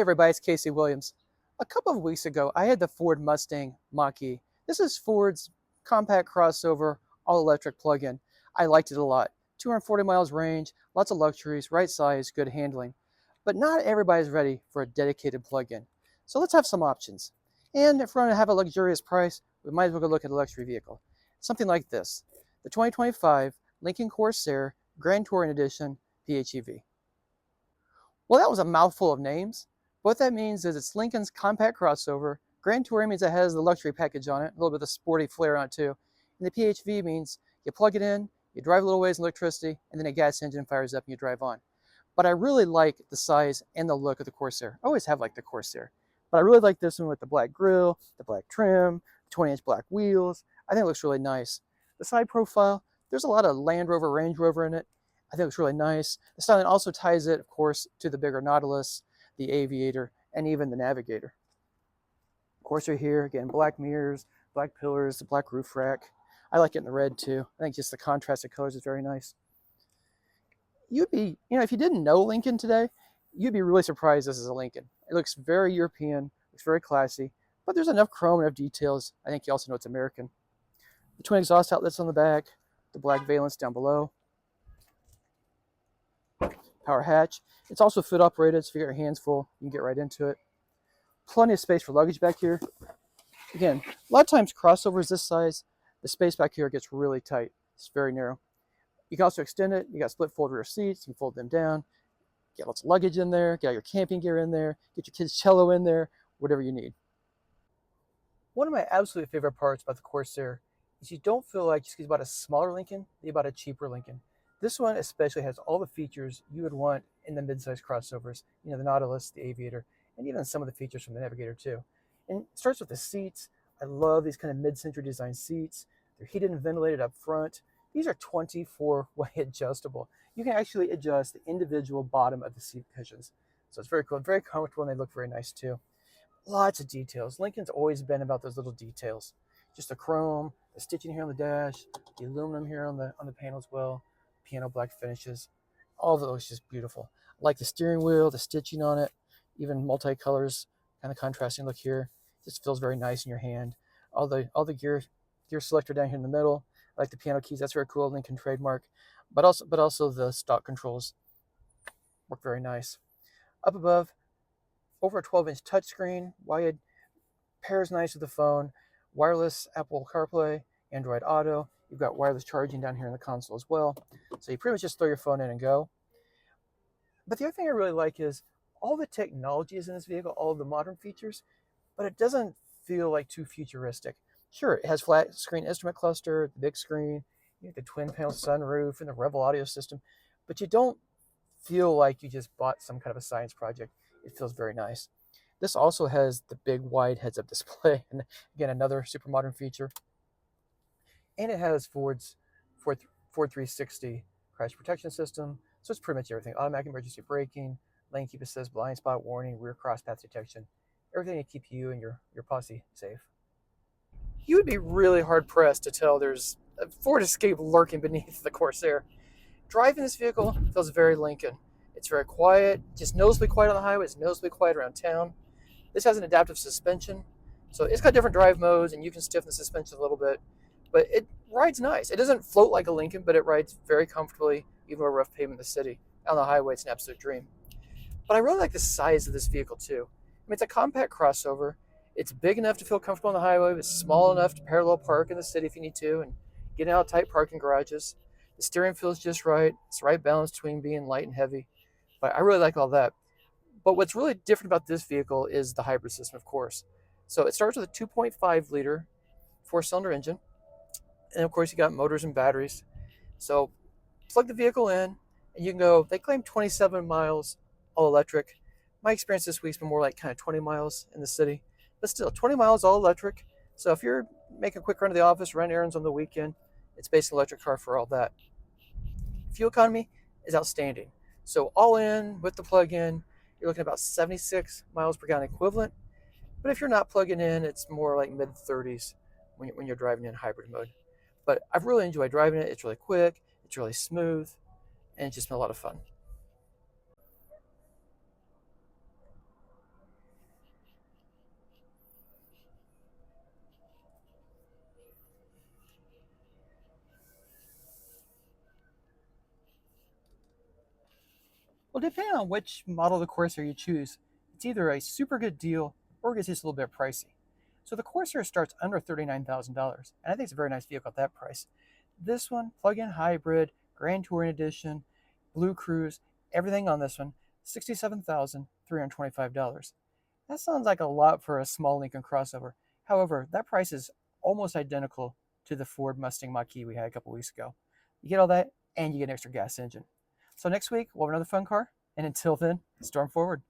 everybody, it's Casey Williams. A couple of weeks ago, I had the Ford Mustang Mach-E. This is Ford's compact crossover, all-electric plug-in. I liked it a lot. 240 miles range, lots of luxuries, right size, good handling. But not everybody's ready for a dedicated plug-in. So let's have some options. And if we're going to have a luxurious price, we might as well go look at a luxury vehicle. Something like this, the 2025 Lincoln Corsair Grand Touring Edition PHEV. Well, that was a mouthful of names. What that means is it's Lincoln's compact crossover. Grand Touring means it has the luxury package on it, a little bit of the sporty flair on it too. And the PHEV means you plug it in, you drive a little ways in electricity, and then a gas engine fires up and you drive on. But I really like the size and the look of the Corsair. I always have liked the Corsair. But I really like this one with the black grille, the black trim, 20-inch black wheels. I think it looks really nice. The side profile, there's a lot of Land Rover, Range Rover in it. I think it looks really nice. The styling also ties it, of course, to the bigger Nautilus, the Aviator, and even the Navigator. Corsair here, again, black mirrors, black pillars, the black roof rack. I like it in the red too. I think just the contrast of colors is very nice. You'd be, if you didn't know Lincoln today, you'd be really surprised this is a Lincoln. It looks very European, looks very classy, but there's enough chrome, enough details. I think you also know it's American. The twin exhaust outlets on the back, the black valence down below. Power hatch. It's also foot operated, so if you get your hands full, you can get right into it. Plenty of space for luggage back here. Again, a lot of times crossovers this size, the space back here gets really tight. It's very narrow. You can also extend it. You got split fold rear seats. You can fold them down. Get lots of luggage in there. Get all your camping gear in there. Get your kids' cello in there. Whatever you need. One of my absolute favorite parts about the Corsair is you don't feel like you bought a smaller Lincoln, you bought a cheaper Lincoln. This one especially has all the features you would want in the midsize crossovers. The Nautilus, the Aviator, and even some of the features from the Navigator too. And it starts with the seats. I love these kind of mid-century design seats. They're heated and ventilated up front. These are 24-way adjustable. You can actually adjust the individual bottom of the seat cushions. So it's very cool, very comfortable, and they look very nice too. Lots of details. Lincoln's always been about those little details. Just the chrome, the stitching here on the dash, the aluminum here on the panel as well, piano black finishes. All of those just beautiful. I like the steering wheel, the stitching on it, even multi-colors, kind of contrasting look here. Just feels very nice in your hand. All the gear selector down here in the middle. I like the piano keys. That's very cool, Lincoln trademark. But also the stock controls work very nice. Up above, over a 12-inch touchscreen, wired, pairs nice with the phone, wireless Apple CarPlay, Android Auto. You've got wireless charging down here in the console as well. So you pretty much just throw your phone in and go. But the other thing I really like is all the technology is in this vehicle, all of the modern features, but it doesn't feel like too futuristic. Sure, it has flat screen instrument cluster, the big screen, the twin panel sunroof, and the Rebel audio system, but you don't feel like you just bought some kind of a science project. It feels very nice. This also has the big wide heads-up display, and again, another super modern feature. And it has Ford 360 crash protection system, so it's pretty much everything. Automatic emergency braking, lane keep assist, blind spot warning, rear cross path detection, everything to keep you and your posse safe. You would be really hard-pressed to tell there's a Ford Escape lurking beneath the Corsair. Driving this vehicle feels very Lincoln. It's very quiet, just noticeably quiet on the highway, it's noticeably quiet around town. This has an adaptive suspension, so it's got different drive modes, and you can stiffen the suspension a little bit, but it rides nice. It doesn't float like a Lincoln, but it rides very comfortably, even over rough pavement in the city. On the highway, it's an absolute dream. But I really like the size of this vehicle too. It's a compact crossover. It's big enough to feel comfortable on the highway, but it's small enough to parallel park in the city if you need to, and get out of tight parking garages. The steering feels just right. It's the right balance between being light and heavy. But I really like all that. But what's really different about this vehicle is the hybrid system, of course. So it starts with a 2.5-liter four-cylinder engine. And of course, you got motors and batteries. So plug the vehicle in, and you can go, they claim 27 miles all electric. My experience this week's been more like kind of 20 miles in the city. But still, 20 miles all electric. So if you're making a quick run to the office, run errands on the weekend, it's basically an electric car for all that. Fuel economy is outstanding. So all in with the plug-in, you're looking at about 76 miles per gallon equivalent. But if you're not plugging in, it's more like mid-30s when you're driving in hybrid mode. But I've really enjoyed driving it. It's really quick, it's really smooth, and it's just been a lot of fun. Well, depending on which model of the Corsair you choose, it's either a super good deal or it gets just a little bit pricey. So the Corsair starts under $39,000, and I think it's a very nice vehicle at that price. This one, plug-in hybrid, Grand Touring Edition, Blue Cruise, everything on this one, $67,325. That sounds like a lot for a small Lincoln crossover. However, that price is almost identical to the Ford Mustang Mach-E we had a couple weeks ago. You get all that, and you get an extra gas engine. So next week, we'll have another fun car, and until then, storm forward.